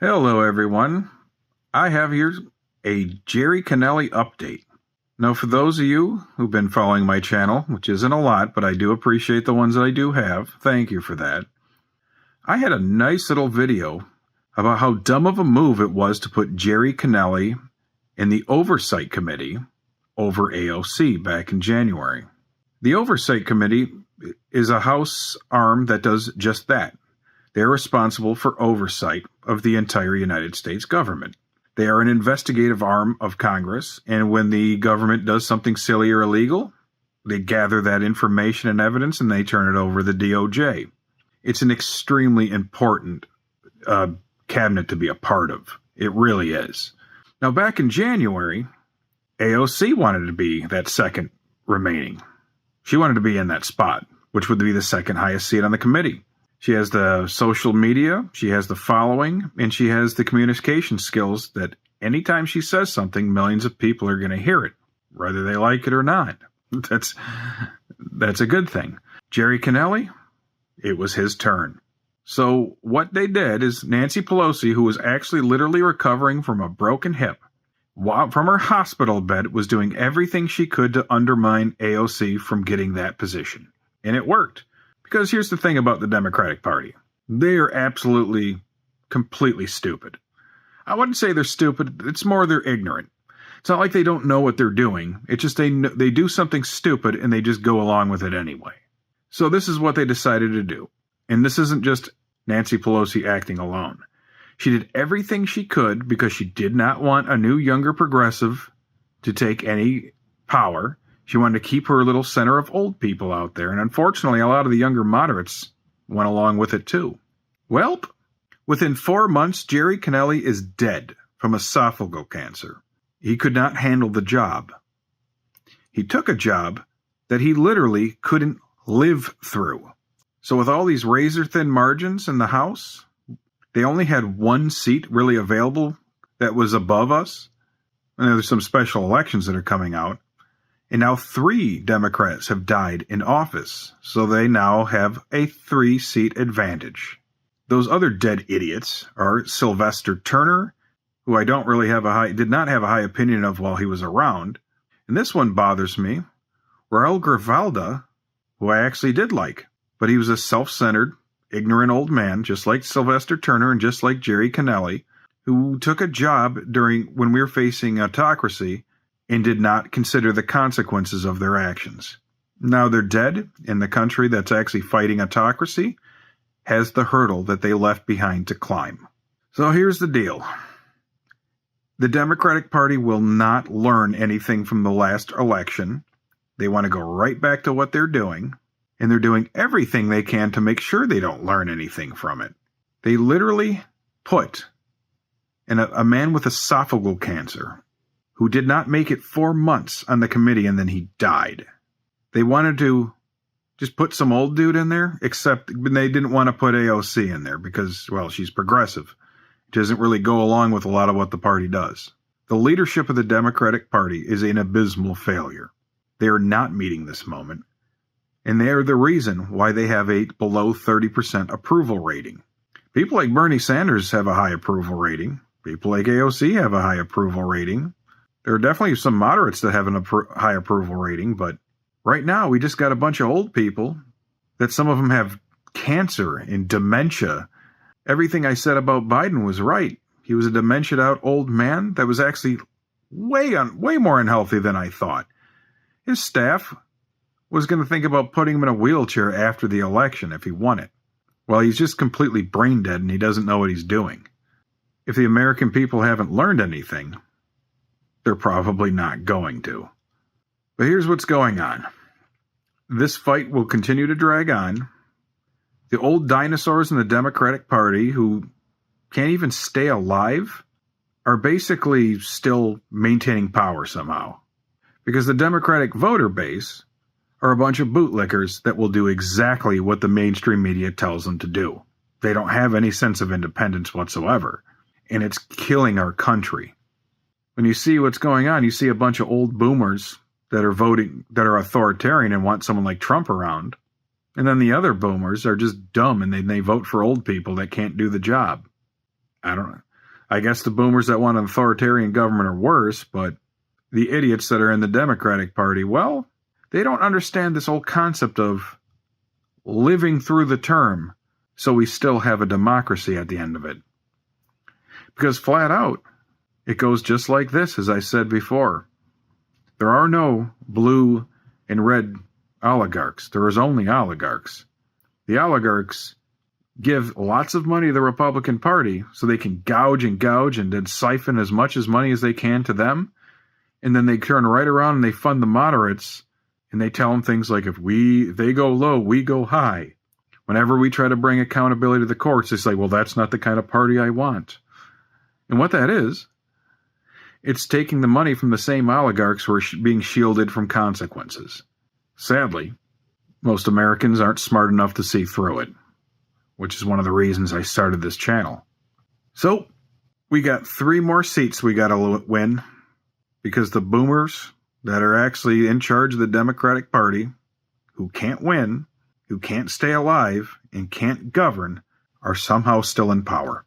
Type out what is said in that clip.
Hello, everyone. I have here a Gerry Connolly update. Now, for those of you who've been following my channel, which isn't a lot, but I do appreciate the ones that I do have, thank you for that. I had a nice little video about how dumb of a move it was to put Gerry Connolly in the Oversight Committee over AOC back in January. The Oversight Committee is a House arm that does just that. They're responsible for oversight of the entire United States government. They are an investigative arm of Congress, and when the government does something silly or illegal, they gather that information and evidence and they turn it over to the DOJ. It's an extremely important cabinet to be a part of. It really is. Now, back in January, AOC wanted to be that second remaining. She wanted to be in that spot, which would be the second highest seat on the committee. She has the social media, she has the following, and she has the communication skills that anytime she says something, millions of people are going to hear it, whether they like it or not. That's a good thing. Gerry Connolly, it was his turn. So what they did is Nancy Pelosi, who was actually literally recovering from a broken hip, from her hospital bed, was doing everything she could to undermine AOC from getting that position. And it worked. Because here's the thing about the Democratic Party. They are absolutely, completely stupid. I wouldn't say they're stupid. It's more they're ignorant. It's not like they don't know what they're doing. It's just they do something stupid and they just go along with it anyway. So this is what they decided to do. And this isn't just Nancy Pelosi acting alone. She did everything she could because she did not want a new, younger progressive to take any power. She wanted to keep her little center of old people out there, and unfortunately, a lot of the younger moderates went along with it too. Well, within 4 months, Gerry Connolly is dead from esophageal cancer. He could not handle the job. He took a job that he literally couldn't live through. So with all these razor-thin margins in the House, they only had one seat really available that was above us. And there's some special elections that are coming out. And now 3 Democrats have died in office, so they now have a 3-seat advantage. Those other dead idiots are Sylvester Turner, who I did not have a high opinion of while he was around, and this one bothers me, Raul Grijalva, who I actually did like, but he was a self-centered, ignorant old man, just like Sylvester Turner and just like Gerry Connolly, who took a job when we were facing autocracy and did not consider the consequences of their actions. Now they're dead, and the country that's actually fighting autocracy has the hurdle that they left behind to climb. So here's the deal. The Democratic Party will not learn anything from the last election. They want to go right back to what they're doing, and they're doing everything they can to make sure they don't learn anything from it. They literally put a man with esophageal cancer who did not make it 4 months on the committee, and then he died. They wanted to just put some old dude in there, except they didn't want to put AOC in there because, well, she's progressive. It doesn't really go along with a lot of what the party does. The leadership of the Democratic Party is an abysmal failure. They are not meeting this moment, and they are the reason why they have a below 30% approval rating. People like Bernie Sanders have a high approval rating. People like AOC have a high approval rating. There are definitely some moderates that have a high approval rating, but right now we just got a bunch of old people that some of them have cancer and dementia. Everything I said about Biden was right. He was a dementia-out old man that was actually way more unhealthy than I thought. His staff was going to think about putting him in a wheelchair after the election if he won it. Well, he's just completely brain dead and he doesn't know what he's doing. If the American people haven't learned anything, they're probably not going to. But here's what's going on. This fight will continue to drag on. The old dinosaurs in the Democratic Party who can't even stay alive are basically still maintaining power somehow. Because the Democratic voter base are a bunch of bootlickers that will do exactly what the mainstream media tells them to do. They don't have any sense of independence whatsoever. And it's killing our country. When you see what's going on, you see a bunch of old boomers that are authoritarian and want someone like Trump around. And then the other boomers are just dumb and they vote for old people that can't do the job. I don't know. I guess the boomers that want an authoritarian government are worse, but the idiots that are in the Democratic Party, well, they don't understand this whole concept of living through the term so we still have a democracy at the end of it. Because flat out, it goes just like this, as I said before. There are no blue and red oligarchs. There is only oligarchs. The oligarchs give lots of money to the Republican Party so they can gouge and then siphon as much as money as they can to them. And then they turn right around and they fund the moderates and they tell them things like, if they go low, we go high. Whenever we try to bring accountability to the courts, they say, well, that's not the kind of party I want. And what that is, it's taking the money from the same oligarchs who are being shielded from consequences. Sadly, most Americans aren't smart enough to see through it, which is one of the reasons I started this channel. So, we got 3 more seats we got to win, because the boomers that are actually in charge of the Democratic Party, who can't win, who can't stay alive, and can't govern, are somehow still in power.